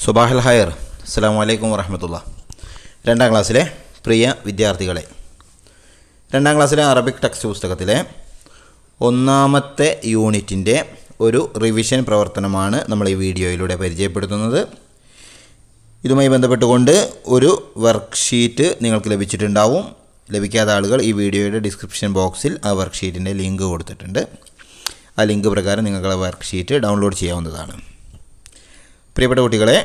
സുബാഹൽ higher. അസ്സലാമു അലൈക്കും വറഹ്മത്തുള്ളാഹി. 2ാം ക്ലാസ്സിലെ പ്രിയ വിദ്യാർത്ഥികളെ, 2ാം ക്ലാസ്സിലെ അറബിക് ടെക്സ്റ്റ് പുസ്തകത്തിലെ 1ാമത്തെ യൂണിറ്റിൻ്റെ ഒരു റിവിഷൻ പ്രവർത്തനമാണ് നമ്മൾ ഈ വീഡിയോയിലൂടെ പരിചയപ്പെടുത്തുന്നത്. ഇതുമായി ബന്ധപ്പെട്ടുകൊണ്ട് ഒരു വർക്ക്ഷീറ്റ് നിങ്ങൾക്ക് ലഭിച്ചിട്ടുണ്ടാവും. ലഭിക്കാത്ത ആളുകൾ ഈ വീഡിയോയുടെ ഡിസ്ക്രിപ്ഷൻ ബോക്സിൽ ആ വർക്ക്ഷീറ്റിൻ്റെ ലിങ്ക് കൊടുത്തിട്ടുണ്ട്. ആ ലിങ്ക് പ്രകാരം നിങ്ങൾക്ക് ആ വർക്ക്ഷീറ്റ് ഡൗൺലോഡ് ചെയ്യാവുന്നതാണ്. പ്രിയപ്പെട്ട കുട്ടികളെ,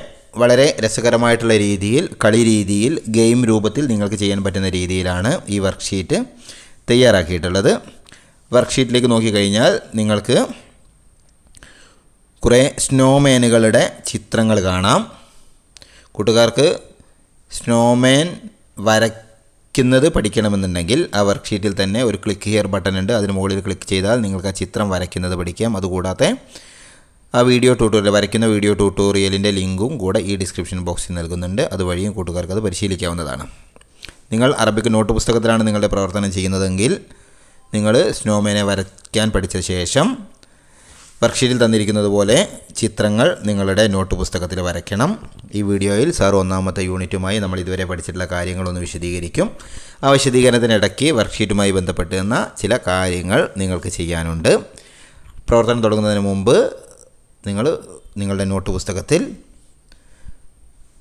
വളരെ രസകരമായിട്ടുള്ള രീതിയിൽ, കളി രീതിയിൽ, ഗെയിം രൂപത്തിൽ നിങ്ങൾക്ക് ചെയ്യാൻ പറ്റുന്ന രീതിയിലാണ് ഈ വർക്ക്ഷീറ്റ് തയ്യാറാക്കിയിട്ടുള്ളത്. വർക്ക്ഷീറ്റിലേക്ക് നോക്കിക്കഴിഞ്ഞാൽ നിങ്ങൾക്ക് കുറേ സ്നോമാനുകളുടെ ചിത്രങ്ങൾ കാണാം. കൂട്ടുകാർക്ക് സ്നോമാൻ വരയ്ക്കുന്നത് പഠിക്കണമെന്നുണ്ടെങ്കിൽ ആ വർക്ക്ഷീറ്റിൽ തന്നെ ഒരു ക്ലിക്ക് ഹിയർ ബട്ടൺ ഉണ്ട്. അതിന് മുകളിൽ ക്ലിക്ക് ചെയ്താൽ നിങ്ങൾക്ക് ആ ചിത്രം വരയ്ക്കുന്നത് പഠിക്കാം. അതുകൂടാതെ ആ വരയ്ക്കുന്ന വീഡിയോ ട്യൂട്ടോറിയലിൻ്റെ ലിങ്കും കൂടെ ഈ ഡിസ്ക്രിപ്ഷൻ ബോക്സിൽ നൽകുന്നുണ്ട്. അതുവഴിയും കൂട്ടുകാർക്ക് അത് പരിശീലിക്കാവുന്നതാണ്. നിങ്ങൾ അറബിക് നോട്ട് പുസ്തകത്തിലാണ് നിങ്ങളുടെ പ്രവർത്തനം ചെയ്യുന്നതെങ്കിൽ നിങ്ങൾ സ്നോമാനെ വരയ്ക്കാൻ പഠിച്ച ശേഷം വർക്ക്ഷീറ്റിൽ തന്നിരിക്കുന്നത് പോലെ ചിത്രങ്ങൾ നിങ്ങളുടെ നോട്ട് പുസ്തകത്തിൽ വരയ്ക്കണം. ഈ വീഡിയോയിൽ സാർ 1ാമത്തെ യൂണിറ്റുമായി നമ്മൾ ഇതുവരെ പഠിച്ചിട്ടുള്ള കാര്യങ്ങളൊന്ന് വിശദീകരിക്കും. ആ വിശദീകരണത്തിനിടയ്ക്ക് വർക്ക്ഷീറ്റുമായി ബന്ധപ്പെട്ടുന്ന ചില കാര്യങ്ങൾ നിങ്ങൾക്ക് ചെയ്യാനുണ്ട്. പ്രവർത്തനം തുടങ്ങുന്നതിന് മുമ്പ് നിങ്ങൾ നിങ്ങളുടെ നോട്ട് പുസ്തകത്തിൽ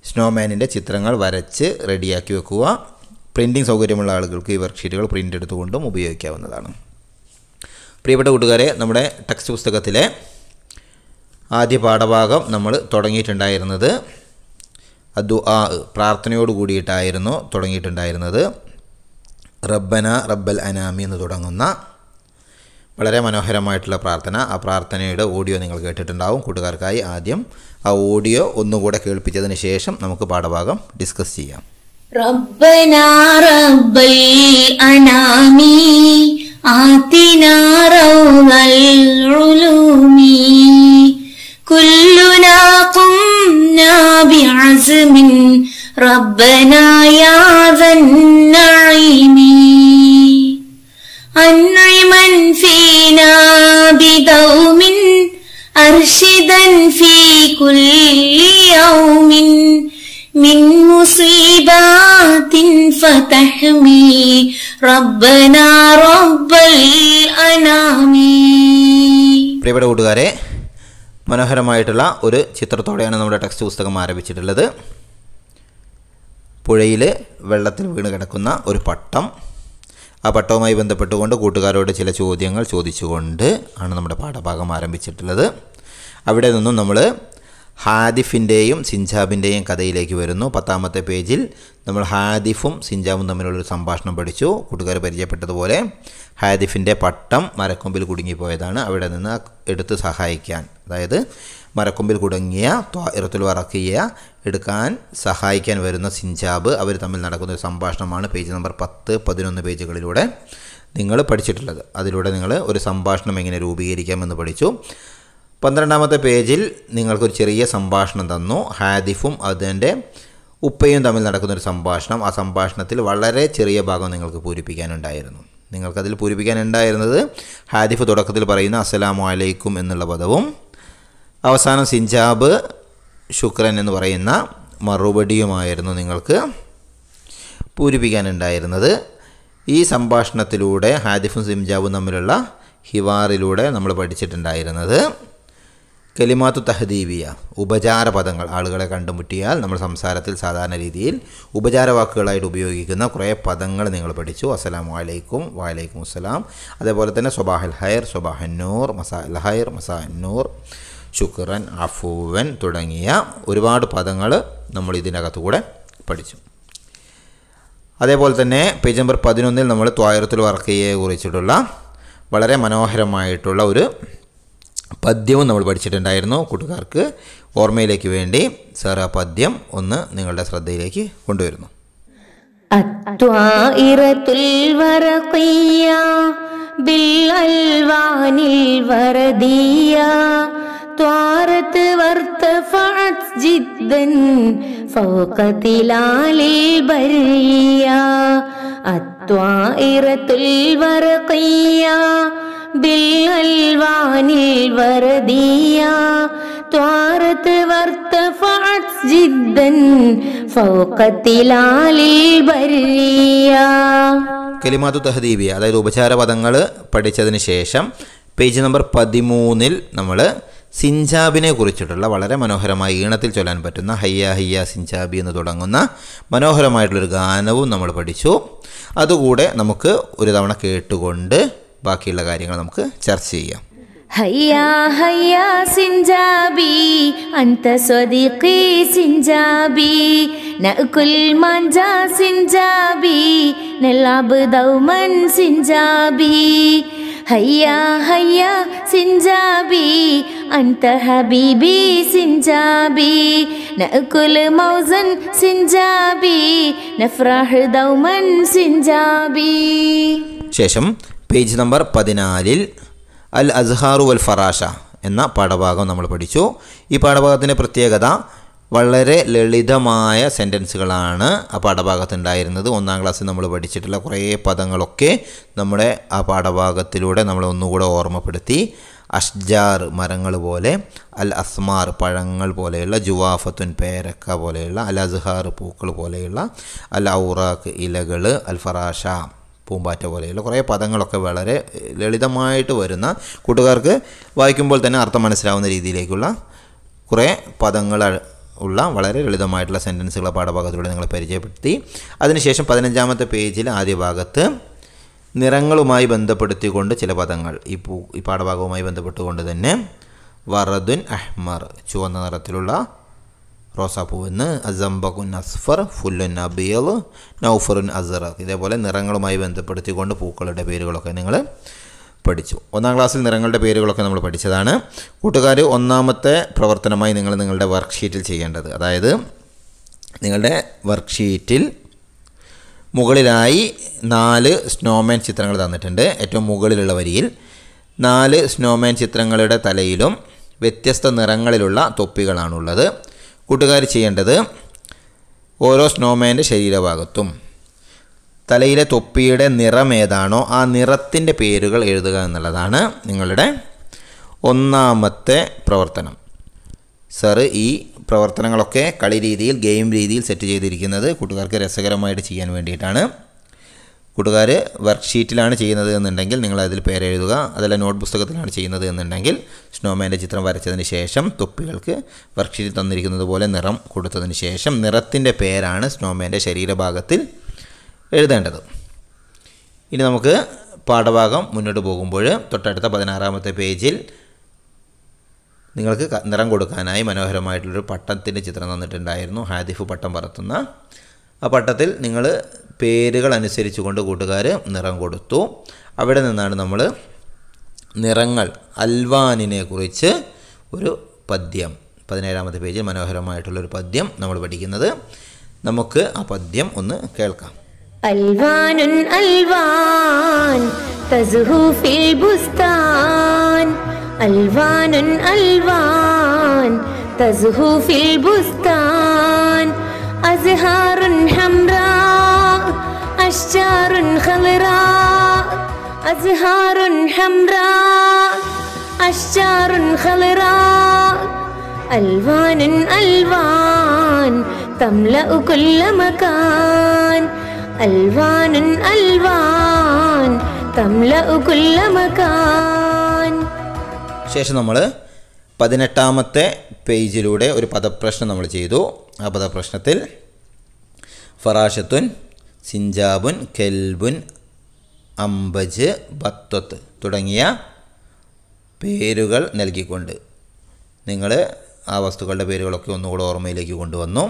സ്നോമാനിൻ്റെ ചിത്രങ്ങൾ വരച്ച് റെഡിയാക്കി വെക്കുക. പ്രിൻറ്റിംഗ് സൗകര്യമുള്ള ആളുകൾക്ക് ഈ വർക്ക്ഷീറ്റുകൾ പ്രിൻ്റ് എടുത്തുകൊണ്ടും ഉപയോഗിക്കാവുന്നതാണ്. പ്രിയപ്പെട്ട കൂട്ടുകാരെ, നമ്മുടെ ടെക്സ്റ്റ് പുസ്തകത്തിലെ ആദ്യ പാഠഭാഗം നമ്മൾ തുടങ്ങിയിട്ടുണ്ടായിരുന്നത് ദുആ, പ്രാർത്ഥനയോട് കൂടിയിട്ടായിരുന്നു തുടങ്ങിയിട്ടുണ്ടായിരുന്നത്. റബ്ബന റബ്ബൽ അനാമി എന്ന് തുടങ്ങുന്ന വളരെ മനോഹരമായിട്ടുള്ള പ്രാർത്ഥന. ആ പ്രാർത്ഥനയുടെ ഓഡിയോ നിങ്ങൾ കേട്ടിട്ടുണ്ടാവും. കൂട്ടുകാർക്കായി ആദ്യം ആ ഓഡിയോ ഒന്നുകൂടെ കേൾപ്പിച്ചതിന് ശേഷം നമുക്ക് പാഠഭാഗം ഡിസ്കസ് ചെയ്യാം. റബ്ബനാ റബ്ബൽ അനാമി ആതിനാ റൗളൽ ഉലൂമി കുല്ലുനാ ഖുംനാ ബിഅസ്മിൻ റബ്ബനാ യാ ദന്നഈമി അൻഇമൻ ഫീനാ ബിദൗമിൻ അർഷിദൻ ഫീ കുല്ലി യൗമിൻ മിൻ മുസീബാത്തിൻ ഫതഹ്മി റബ്ബനാ റബ്ബൽ അനാമി. പ്രിയപ്പെട്ട കൂട്ടുകാരെ, മനോഹരമായിട്ടുള്ള ഒരു ചിത്രത്തോടെയാണ് നമ്മുടെ ടെക്സ്റ്റ് പുസ്തകം ആരംഭിച്ചിട്ടുള്ളത്. പുഴയിൽ വെള്ളത്തിൽ വീണ് കിടക്കുന്ന ഒരു പട്ടം. ആ പട്ടവുമായി ബന്ധപ്പെട്ടുകൊണ്ട് കൂട്ടുകാരോട് ചില ചോദ്യങ്ങൾ ചോദിച്ചുകൊണ്ട് ആണ് നമ്മുടെ പാഠഭാഗം ആരംഭിച്ചിട്ടുള്ളത്. അവിടെ നിന്നും നമ്മൾ ഹാദിഫിൻ്റെയും സിഞ്ചാബിൻ്റെയും കഥയിലേക്ക് വരുന്നു. 10ാമത്തെ പേജിൽ നമ്മൾ ഹാദിഫും സിഞ്ചാബും തമ്മിലുള്ളൊരു സംഭാഷണം പഠിച്ചു. കൂട്ടുകാർ പരിചയപ്പെട്ടതുപോലെ ഹാദിഫിൻ്റെ പട്ടം മരക്കൊമ്പിൽ കുടുങ്ങിപ്പോയതാണ്. അവിടെ നിന്ന് എടുത്ത് സഹായിക്കാൻ, അതായത് മരക്കൊമ്പിൽ കുടുങ്ങിയ ത്വാഇറത്തുൽ വറഖിയ എടുക്കാൻ സഹായിക്കാൻ വരുന്ന സിഞ്ചാബ്, അവർ തമ്മിൽ നടക്കുന്ന ഒരു സംഭാഷണമാണ് പേജ് നമ്പർ 10, 11 പേജുകളിലൂടെ നിങ്ങൾ പഠിച്ചിട്ടുള്ളത്. അതിലൂടെ നിങ്ങൾ ഒരു സംഭാഷണം എങ്ങനെ രൂപീകരിക്കാമെന്ന് പഠിച്ചു. 12ാമത്തെ പേജിൽ നിങ്ങൾക്കൊരു ചെറിയ സംഭാഷണം തന്നു. ഹാദിഫും അതിൻ്റെ ഉപ്പയും തമ്മിൽ നടക്കുന്നൊരു സംഭാഷണം. ആ സംഭാഷണത്തിൽ വളരെ ചെറിയ ഭാഗം നിങ്ങൾക്ക് പൂരിപ്പിക്കാനുണ്ടായിരുന്നു. നിങ്ങൾക്കതിൽ പൂരിപ്പിക്കാനുണ്ടായിരുന്നത് ഹാദിഫ് തുടക്കത്തിൽ പറയുന്ന അസ്സലാമു അലൈക്കും എന്നുള്ള പദവും അവസാനം സിഞ്ചാബ് ശുക്രൻ എന്ന് പറയുന്ന മറുപടിയുമായിരുന്നു നിങ്ങൾക്ക് പൂരിപ്പിക്കാനുണ്ടായിരുന്നത്. ഈ സംഭാഷണത്തിലൂടെ ഹാദിഫും സിഞ്ചാബും തമ്മിലുള്ള ഹിവാറിലൂടെ നമ്മൾ പഠിച്ചിട്ടുണ്ടായിരുന്നത് കലിമാത്തു തഹദീബിയ, ഉപചാര പദങ്ങൾ. ആളുകളെ കണ്ടുമുട്ടിയാൽ നമ്മൾ സംസാരത്തിൽ സാധാരണ രീതിയിൽ ഉപചാര വാക്കുകളായിട്ട് ഉപയോഗിക്കുന്ന കുറേ പദങ്ങൾ നിങ്ങൾ പഠിച്ചു. അസ്സലാമു അലൈക്കും, വഅലൈക്കും അസ്സലാം. അതേപോലെ തന്നെ സ്വബാഹൽ ഹൈർ, സ്വബാഹൻ നൂർ, മസാഅൽ ഹൈർ, മസാഅൻ നൂർ, ശുക്രൻ, അഫൂവൻ തുടങ്ങിയ ഒരുപാട് പദങ്ങൾ നമ്മൾ ഇതിനകത്തുകൂടെ പഠിച്ചു. അതേപോലെ തന്നെ പേജ് നമ്പർ 11 നമ്മൾ ത്വാഇറത്തുൽ വറഖിയയെ കുറിച്ചിട്ടുള്ള വളരെ മനോഹരമായിട്ടുള്ള ഒരു പദ്യവും നമ്മൾ പഠിച്ചിട്ടുണ്ടായിരുന്നു. കൂട്ടുകാർക്ക് ഓർമ്മയിലേക്ക് വേണ്ടി സാർ ആ പദ്യം ഒന്ന് നിങ്ങളുടെ ശ്രദ്ധയിലേക്ക് കൊണ്ടുവരുന്നു. അത്വാഇറത്തുൽ വറഖിയ ബിൽ അൽവാനിൽ വറദിയ ത്വാറത് വർതഫഅത് ജിദ്ദൻ ഫൗഖ തിലാലിൽ ബരിയ അത്വാഇറത്തുൽ വറഖിയ بالألوان الوردية طارت وارتفعت جدا فوق تلال البرية. കലിമാത്തു തഹദീബിയ, അതായത് ഉപചാര പദങ്ങൾ പഠിച്ചതിന് ശേഷം പേജ് നമ്പർ 13 നമ്മൾ സിഞ്ചാബിനെ കുറിച്ചിട്ടുള്ള വളരെ മനോഹരമായ ഈണത്തിൽ ചൊല്ലാൻ പറ്റുന്ന ഹയ്യ ഹയ്യ സിഞ്ചാബി എന്ന് തുടങ്ങുന്ന മനോഹരമായിട്ടുള്ളൊരു ഗാനവും നമ്മൾ പഠിച്ചു. അതുകൂടെ നമുക്ക് ഒരു തവണ കേട്ടുകൊണ്ട് ബാക്കിയുള്ള കാര്യങ്ങൾ നമുക്ക് ചർച്ച ചെയ്യാം. هيا هيا سنجابي أنت صديقي سنجابي نأكل مانجا سنجابي نلعب دوما سنجابي هيا هيا سنجابي أنت حبيبي سنجابي نأكل موزا سنجابي نفرح دوما سنجابي. ശേഷം പേജ് നമ്പർ 14 അൽ അസ്ഹാറു വൽ ഫറാഷ എന്ന പാഠഭാഗം നമ്മൾ പഠിച്ചു. ഈ പാഠഭാഗത്തിൻ്റെ പ്രത്യേകത വളരെ ലളിതമായ സെൻറ്റൻസുകളാണ് ആ പാഠഭാഗത്തുണ്ടായിരുന്നത്. 1ാം ക്ലാസ്സിൽ നമ്മൾ പഠിച്ചിട്ടുള്ള കുറേ പദങ്ങളൊക്കെ നമ്മുടെ ആ പാഠഭാഗത്തിലൂടെ നമ്മൾ ഒന്നുകൂടെ ഓർമ്മപ്പെടുത്തി. അഷ്ജാർ മരങ്ങൾ പോലെ, അൽ അസ്മാർ പഴങ്ങൾ പോലെയുള്ള, ജുവാഫത്തുൻ പേരക്ക പോലെയുള്ള, അൽ അസ്ഹാർ പൂക്കൾ പോലെയുള്ള, അൽ ഔറാഖ് ഇലകൾ, അൽ ഫറാഷ പൂമ്പാറ്റ പോലെയുള്ള കുറേ പദങ്ങളൊക്കെ വളരെ ലളിതമായിട്ട് വരുന്ന, കൂട്ടുകാർക്ക് വായിക്കുമ്പോൾ തന്നെ അർത്ഥം മനസ്സിലാവുന്ന രീതിയിലേക്കുള്ള കുറേ പദങ്ങൾ ഉള്ള വളരെ ലളിതമായിട്ടുള്ള സെൻറ്റൻസുകളെ പാഠഭാഗത്തിലൂടെ നിങ്ങൾ പരിചയപ്പെടുത്തി. അതിനുശേഷം 15ാമത്തെ പേജിൽ ആദ്യ ഭാഗത്ത് നിറങ്ങളുമായി ബന്ധപ്പെടുത്തിക്കൊണ്ട് ചില പദങ്ങൾ ഈ പാഠഭാഗവുമായി ബന്ധപ്പെട്ടുകൊണ്ട് തന്നെ വറദുൻ അഹ്മർ ചുവന്ന നിറത്തിലുള്ള റോസാപ്പൂവെന്ന്, അസംബഖുൻ അസ്ഫർ, ഫുല്ലുൻ അബിയൽ, നൗഫറുൻ അസറഖ്, ഇതേപോലെ നിറങ്ങളുമായി ബന്ധപ്പെടുത്തിക്കൊണ്ട് പൂക്കളുടെ പേരുകളൊക്കെ നിങ്ങൾ പഠിച്ചു. 1ാം ക്ലാസ്സിൽ നിറങ്ങളുടെ പേരുകളൊക്കെ നമ്മൾ പഠിച്ചതാണ്. കൂട്ടുകാർ 1ാമത്തെ പ്രവർത്തനമായി നിങ്ങൾ നിങ്ങളുടെ വർക്ക്ഷീറ്റിൽ ചെയ്യേണ്ടത്, അതായത് നിങ്ങളുടെ വർക്ക്ഷീറ്റിൽ മുകളിലായി 4 സ്നോമാൻ ചിത്രങ്ങൾ തന്നിട്ടുണ്ട്. ഏറ്റവും മുകളിലുള്ള വരിയിൽ 4 സ്നോമാൻ ചിത്രങ്ങളുടെ തലയിലും വ്യത്യസ്ത നിറങ്ങളിലുള്ള തൊപ്പികളാണുള്ളത്. കൂട്ടുകാർ ചെയ്യേണ്ടത് ഓരോ സ്നോമാൻ്റെ ശരീരഭാഗത്തും തലയിലെ തൊപ്പിയുടെ നിറം ഏതാണോ ആ നിറത്തിൻ്റെ പേരുകൾ എഴുതുക എന്നുള്ളതാണ് നിങ്ങളുടെ 1ാമത്തെ പ്രവർത്തനം. സർ ഈ പ്രവർത്തനങ്ങളൊക്കെ കളി രീതിയിൽ, ഗെയിം രീതിയിൽ സെറ്റ് ചെയ്തിരിക്കുന്നത് കൂട്ടുകാർക്ക് രസകരമായിട്ട് ചെയ്യാൻ വേണ്ടിയിട്ടാണ്. കൂട്ടുകാർ വർക്ക്ഷീറ്റിലാണ് ചെയ്യുന്നത് എന്നുണ്ടെങ്കിൽ നിങ്ങൾ അതിൽ പേരെഴുതുക. അതല്ല നോട്ട് പുസ്തകത്തിലാണ് ചെയ്യുന്നത് എന്നുണ്ടെങ്കിൽ സ്നോമാൻ്റെ ചിത്രം വരച്ചതിന് ശേഷം തൊപ്പികൾക്ക് വർക്ക്ഷീറ്റിൽ തന്നിരിക്കുന്നത് പോലെ നിറം കൊടുത്തതിന് ശേഷം നിറത്തിൻ്റെ പേരാണ് സ്നോമാൻ്റെ ശരീരഭാഗത്തിൽ എഴുതേണ്ടത്. ഇനി നമുക്ക് പാഠഭാഗം മുന്നോട്ട് പോകുമ്പോൾ തൊട്ടടുത്ത 16ാമത്തെ പേജിൽ നിങ്ങൾക്ക് നിറം കൊടുക്കാനായി മനോഹരമായിട്ടുള്ളൊരു പട്ടത്തിൻ്റെ ചിത്രം തന്നിട്ടുണ്ടായിരുന്നു. ഹാദിഫ് പട്ടം പറത്തുന്ന ആ പട്ടത്തിൽ നിങ്ങൾ പേരുകൾ അനുസരിച്ച് കൊണ്ട് കൂട്ടുകാർ നിറം കൊടുത്തു. അവിടെ നിന്നാണ് നമ്മൾ നിറങ്ങൾ അൽവാനിനെ കുറിച്ച് ഒരു പദ്യം 17ാമത്തെ പേജിൽ മനോഹരമായിട്ടുള്ളൊരു പദ്യം നമ്മൾ പഠിക്കുന്നത്. നമുക്ക് ആ പദ്യം ഒന്ന് കേൾക്കാം. അൽവാനുൻ അൽവാൻ തസ്ഹു ഫിൽ ബുസ്താൻ അൽവാനുൻ അൽവാൻ തസ്ഹു ഫിൽ ബുസ്താൻ അസ്ഹാറുൻ ഹംറാ أشجار خضراء أزهار حمراء أشجار خضراء ألوان ألوان تملأ كل مكان ألوان ألوان تملأ كل مكان. ശേഷം നമ്മൾ 18ാമത്തെ പേജിലൂടെ ഒരു പദപ്രശ്നം നമ്മൾ ചെയ്തു. ആ പദപ്രശ്നത്തിൽ ഫറാഷത്തുൻ, സിഞ്ചാബുൻ, കെൽബുൻ, അംബജ്, ബത്വത്ത് തുടങ്ങിയ പേരുകൾ നൽകിക്കൊണ്ട് നിങ്ങൾ ആ വസ്തുക്കളുടെ പേരുകളൊക്കെ ഒന്നുകൂടെ ഓർമ്മയിലേക്ക് കൊണ്ടുവന്നു.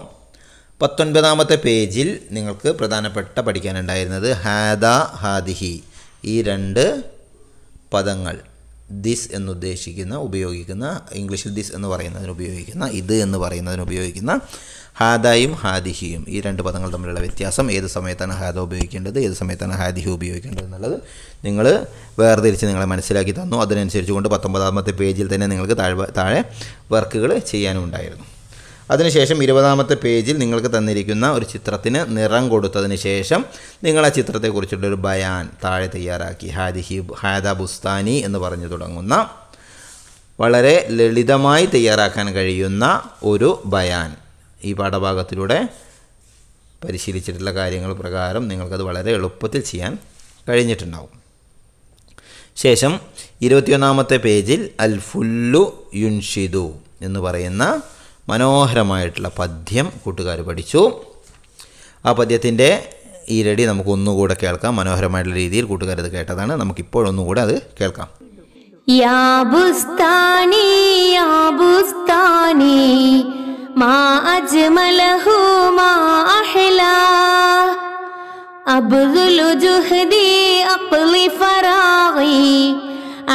19ാമത്തെ പേജിൽ നിങ്ങൾക്ക് പ്രധാനപ്പെട്ട പഠിക്കാനുണ്ടായിരുന്നത് ഹാദ, ഹാദിഹി ഈ 2 പദങ്ങൾ, ദിസ് എന്നുദ്ദേശിക്കുന്ന ഉപയോഗിക്കുന്ന, ഇംഗ്ലീഷിൽ ദിസ് എന്ന് പറയുന്നതിന് ഉപയോഗിക്കുന്ന, ഇത് എന്ന് പറയുന്നതിന് ഉപയോഗിക്കുന്ന ഹാദായും ഹാദിഹിയും ഈ 2 പദങ്ങൾ തമ്മിലുള്ള വ്യത്യാസം, ഏത് സമയത്താണ് ഹാദ ഉപയോഗിക്കേണ്ടത്, ഏത് സമയത്താണ് ഹാദിഹി ഉപയോഗിക്കേണ്ടത് എന്നുള്ളത് നിങ്ങൾ വേർതിരിച്ച് നിങ്ങളെ മനസ്സിലാക്കി തന്നു. അതിനനുസരിച്ച് കൊണ്ട് 19ാമത്തെ പേജിൽ തന്നെ നിങ്ങൾക്ക് താഴെ വർക്കുകൾ ചെയ്യാനും ഉണ്ടായിരുന്നു. അതിനുശേഷം 20ാമത്തെ പേജിൽ നിങ്ങൾക്ക് തന്നിരിക്കുന്ന ഒരു ചിത്രത്തിന് നിറം കൊടുത്തതിന് ശേഷം നിങ്ങൾ ആ ചിത്രത്തെക്കുറിച്ചുള്ളൊരു ബയാൻ താഴെ തയ്യാറാക്കി. ഹാദ ബുസ്താനി എന്ന് പറഞ്ഞു തുടങ്ങുന്ന വളരെ ലളിതമായി തയ്യാറാക്കാൻ കഴിയുന്ന ഒരു ബയാൻ ഈ പാഠഭാഗത്തിലൂടെ പരിശീലിച്ചിട്ടുള്ള കാര്യങ്ങൾ പ്രകാരം നിങ്ങൾക്കത് വളരെ എളുപ്പത്തിൽ ചെയ്യാൻ കഴിഞ്ഞിട്ടുണ്ടാവും. ശേഷം 21-ാമത്തെ പേജിൽ അൽ ഫുല്ലു യുൻഷിദു എന്ന് പറയുന്ന മനോഹരമായിട്ടുള്ള പദ്യം കൂട്ടുകാർ പഠിച്ചു. ആ പദ്യത്തിൻ്റെ ഈരടി നമുക്ക് ഒന്നുകൂടെ കേൾക്കാം. മനോഹരമായിട്ടുള്ള രീതിയിൽ കൂട്ടുകാരത് കേട്ടതാണ്. നമുക്കിപ്പോഴൊന്നുകൂടെ അത് കേൾക്കാം. യാ ബുസ്താനി യാ ബുസ്താനി മാ അജ്മലഹു മാ അഹ്ലാ അബ്ദുൽ ജുഹദി അഖ്ലി ഫറാഗി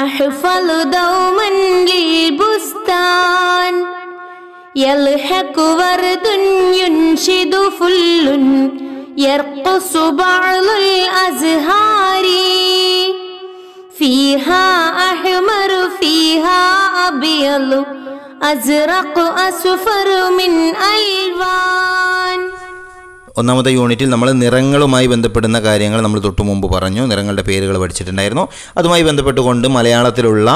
അഹ്ഫളു ദൗമൻ ലിൽ ബുസ്താൻ യൽഹഖു വർദുൻ യുൻഷിദു ഫുല്ലുൻ യർഖുസു ബഅ്ലുൽ അസ്ഹാരി ഫീഹാ അഹ്മറു ഫീഹാ അബിയലു അസ്റഖു അസ്ഫറു മിൻ അൽവാൻ. ഒന്നാമത്തെ യൂണിറ്റിൽ നമ്മൾ നിറങ്ങളുമായി ബന്ധപ്പെടുന്ന കാര്യങ്ങൾ നമ്മൾ തൊട്ടു മുമ്പ് പറഞ്ഞു. നിറങ്ങളുടെ പേരുകൾ പഠിച്ചിട്ടുണ്ടായിരുന്നു. അതുമായി ബന്ധപ്പെട്ടുകൊണ്ട് മലയാളത്തിലുള്ള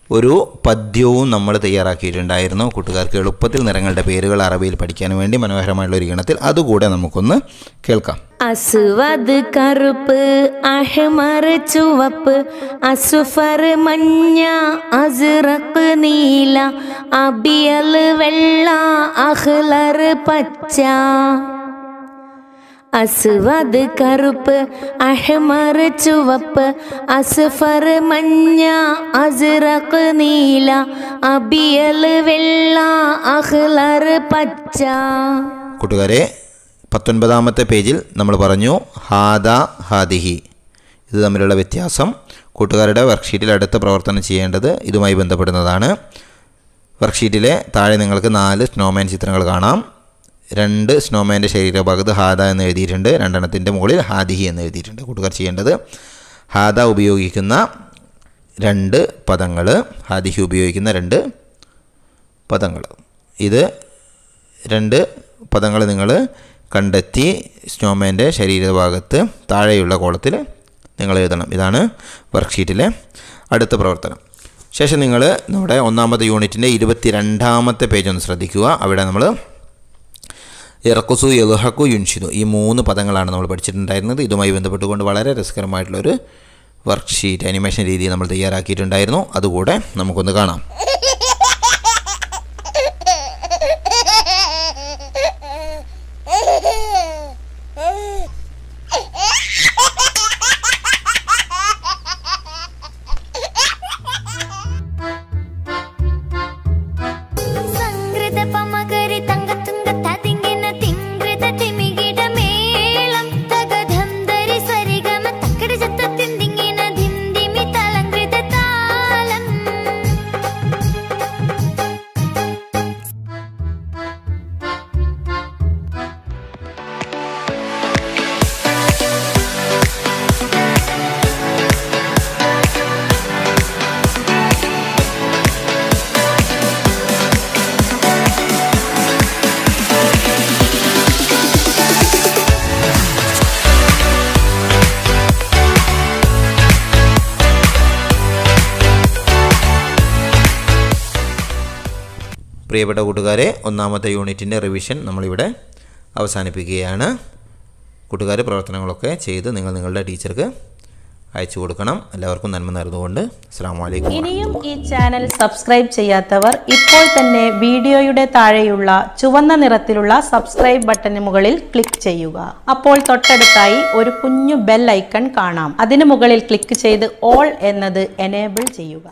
ഒരു പദ്യവും നമ്മൾ തയ്യാറാക്കിയിട്ടുണ്ടായിരുന്നു. കൂട്ടുകാർക്ക് എളുപ്പത്തിൽ നിറങ്ങളുടെ പേരുകൾ അറബിയിൽ പഠിക്കാൻ വേണ്ടി മനോഹരമായിട്ടുള്ള ഒരു ഈണത്തിൽ അതുകൂടെ നമുക്കൊന്ന് കേൾക്കാം. അസ്വദ് കറുപ്പ്, അഹ്മർ ചുവപ്പ്, അസ്ഫർ മഞ്ഞ, അസ്റഖ് നീല, അബിയൽ വെള്ള, അഖ്ലർ പച്ച. അസ്വദ് കറുപ്പ്, അഹ്മർ ചുവപ്പ്, അസ്ഫർ മഞ്ഞ, അസ്റഖ് നീല, അബിയൽ വെള്ള, അഖ്ലർ പച്ച. കൂട്ടുകാരെ 19-ാമത്തെ പേജിൽ നമ്മൾ പറഞ്ഞു ഹാദ ഹാദിഹി, ഇത് തമ്മിലുള്ള വ്യത്യാസം. കൂട്ടുകാരുടെ വർക്ക്ഷീറ്റിൽ അടുത്ത പ്രവർത്തനം ചെയ്യേണ്ടത് ഇതുമായി ബന്ധപ്പെടുന്നതാണ്. വർക്ക്ഷീറ്റിലെ താഴെ നിങ്ങൾക്ക് 4 സ്നോമാൻ ചിത്രങ്ങൾ കാണാം. 2 സ്നോമാൻ്റെ ശരീരഭാഗത്ത് ഹാദ എന്ന് എഴുതിയിട്ടുണ്ട്, 2 മുകളിൽ ഹാദിഹി എന്ന് എഴുതിയിട്ടുണ്ട്. കൂട്ടുകാർ ചെയ്യേണ്ടത് ഹാദ ഉപയോഗിക്കുന്ന 2 പദങ്ങൾ, ഹാദിഹി ഉപയോഗിക്കുന്ന 2 പദങ്ങൾ. ഇത് 2 പദങ്ങൾ നിങ്ങൾ കണ്ടെത്തി സ്നോമാൻ്റെ ശരീരഭാഗത്ത് താഴെയുള്ള കോളത്തിൽ നിങ്ങൾ എഴുതണം. ഇതാണ് വർക്ക്ഷീറ്റിലെ അടുത്ത പ്രവർത്തനം. ശേഷം നിങ്ങൾ നമ്മുടെ 1-ാമത്തെ യൂണിറ്റിൻ്റെ 22-ാമത്തെ പേജ് ഒന്ന് ശ്രദ്ധിക്കുക. അവിടെ നമ്മൾ ഇറക്കുസു യൽഹഖു യുൻഷിദു ഈ 3 പദങ്ങളാണ് നമ്മൾ പഠിച്ചിട്ടുണ്ടായിരുന്നത്. ഇതുമായി ബന്ധപ്പെട്ടുകൊണ്ട് വളരെ രസകരമായിട്ടുള്ളൊരു വർക്ക്ഷീറ്റ് ആനിമേഷൻ രീതി നമ്മൾ തയ്യാറാക്കിയിട്ടുണ്ടായിരുന്നു. അതുകൂടെ നമുക്കൊന്ന് കാണാം. പ്രിയപ്പെട്ട കൂട്ടുകാരെ, 1-ാമത്തെ യൂണിറ്റിൻ്റെ റിവിഷൻ നമ്മളിവിടെ അവസാനിപ്പിക്കുകയാണ്. കൂട്ടുകാർ പ്രവർത്തനങ്ങളൊക്കെ ചെയ്ത് നിങ്ങളുടെ ടീച്ചർക്ക് അയച്ചു കൊടുക്കണം. എല്ലാവർക്കും നന്മ നേർന്നുകൊണ്ട് അസ്സലാമു അലൈക്കും. ഇനിയും ഈ ചാനൽ സബ്സ്ക്രൈബ് ചെയ്യാത്തവർ ഇപ്പോൾ തന്നെ വീഡിയോയുടെ താഴെയുള്ള ചുവന്ന നിറത്തിലുള്ള സബ്സ്ക്രൈബ് ബട്ടന് മുകളിൽ ക്ലിക്ക് ചെയ്യുക. അപ്പോൾ തൊട്ടടുത്തായി ഒരു കുഞ്ഞു ബെൽ ഐക്കൺ കാണാം. അതിനു മുകളിൽ ക്ലിക്ക് ചെയ്ത് ഓൾ എന്നത് എനേബിൾ ചെയ്യുക.